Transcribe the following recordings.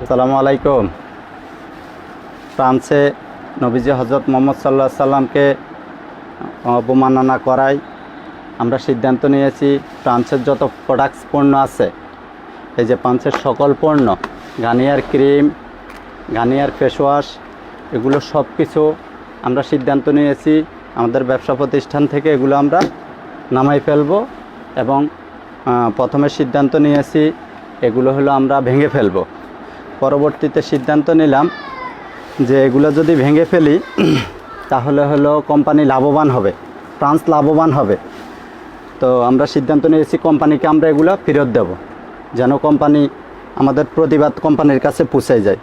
আসসালামু আলাইকুম। ফ্রান্সে নবীজি হজরত মোহাম্মদ সাল্লাহ সাল্লামকে অবমাননা করায় আমরা সিদ্ধান্ত নিয়েছি ফ্রান্সের যত প্রোডাক্টস পণ্য আছে, এই যে ফ্রান্সের সকল পণ্য, Garnier cream, Garnier face wash, এগুলো সব কিছু আমরা সিদ্ধান্ত নিয়েছি আমাদের ব্যবসা প্রতিষ্ঠান থেকে এগুলো আমরা নামাই ফেলবো। এবং প্রথমে সিদ্ধান্ত নিয়েছি এগুলো হলো আমরা ভেঙে ফেলবো। পরবর্তীতে সিদ্ধান্ত নিলাম যে এগুলো যদি ভেঙে ফেলি তাহলে হলো কোম্পানি লাভবান হবে, ফ্রান্স লাভবান হবে। তো আমরা সিদ্ধান্ত নিয়েছি কোম্পানিকে আমরা এগুলো ফেরত দেব, যেন কোম্পানি আমাদের প্রতিবাদ কোম্পানির কাছে পৌঁছে যায়।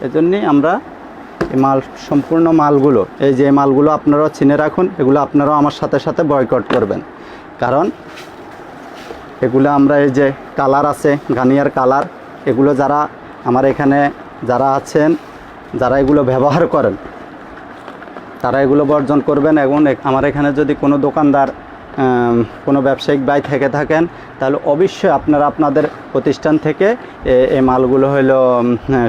এজন্যই আমরা এই সম্পূর্ণ মালগুলো, এই যে মালগুলো আপনারাও চিনে রাখুন, এগুলো আপনারাও আমার সাথে সাথে বয়কট করবেন। কারণ এগুলো আমরা, এই যে কালার আছে, গার্নিয়ার কালার, এগুলো যারা আমার এখানে যারা আছেন, যারা এগুলো ব্যবহার করেন, তারা এগুলো বর্জন করবেন। এবং আমার এখানে যদি কোনো দোকানদার, কোনো ব্যবসায়িক ভাই থেকে থাকেন, তাহলে অবশ্যই আপনারা আপনাদের প্রতিষ্ঠান থেকে এই মালগুলো হলো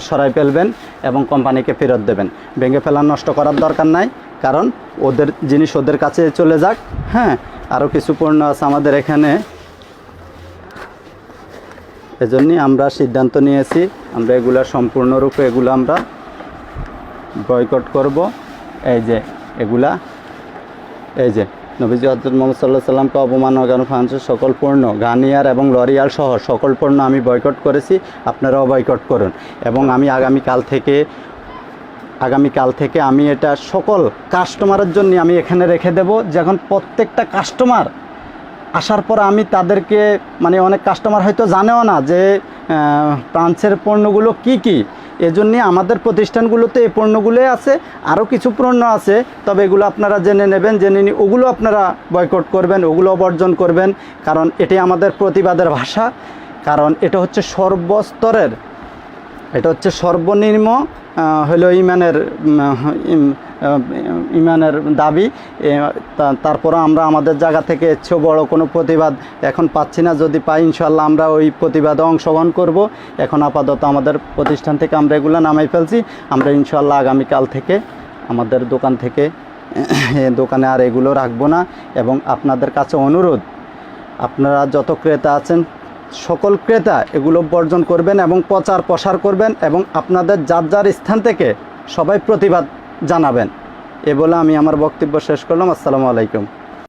সরাই ফেলবেন এবং কোম্পানিকে ফেরত দেবেন। ভেঙে ফেলার, নষ্ট করার দরকার নাই, কারণ ওদের জিনিস ওদের কাছে চলে যাক। হ্যাঁ, আরও কিছু পণ্য আছে আমাদের এখানে, এজন্যই আমরা সিদ্ধান্ত নিয়েছি আমরা এগুলো সম্পূর্ণরূপে এগুলো আমরা বয়কট করব। এই যে এগুলা, এই যে নবীজি হযরত মুহাম্মদ সাল্লাল্লাহু আলাইহি সাল্লামকে অবমাননা করা ফ্রান্সের সকল পণ্য, গার্নিয়ার এবং লরিয়াল সহ সকল পণ্য আমি বয়কট করেছি, আপনারাও বয়কট করুন। এবং আমি আগামীকাল থেকে আমি এটা সকল কাস্টমারের জন্য আমি এখানে রেখে দেব। যখন প্রত্যেকটা কাস্টমার আসার পর আমি তাদেরকে, মানে অনেক কাস্টমার হয়তো জানেও না যে ফ্রান্সের পণ্যগুলো কি কি। এজন্য আমাদের প্রতিষ্ঠানগুলোতে এই পণ্যগুলোই আছে, আরও কিছু পণ্য আছে, তবে এগুলো আপনারা জেনে নেবেন, জেনে নিয়ে ওগুলো আপনারা বয়কট করবেন, ওগুলো বর্জন করবেন। কারণ এটাই আমাদের প্রতিবাদের ভাষা। কারণ এটা হচ্ছে সর্বস্তরের, এটা হচ্ছে সর্বনিম্ন হলো ইমানের দাবি। তারপরও আমরা আমাদের জায়গা থেকে এর চেয়েও বড় কোনো প্রতিবাদ এখন পাচ্ছি না। যদি পাই ইনশাল্লাহ আমরা ওই প্রতিবাদে অংশগ্রহণ করব। এখন আপাতত আমাদের প্রতিষ্ঠান থেকে আমরা এগুলো নামাই ফেলছি। আমরা ইনশাল্লাহ আগামীকাল থেকে আমাদের দোকান থেকে দোকানে আর এগুলো রাখবো না। এবং আপনাদের কাছে অনুরোধ, আপনারা যত ক্রেতা আছেন সকল ক্রেতা এগুলো বর্জন করবেন এবং প্রচার প্রসার করবেন এবং আপনাদের যার যার স্থান থেকে সবাই প্রতিবাদ জানাবেন। এ বলে আমি আমার বক্তব্য শেষ করলাম। আসসালামু আলাইকুম।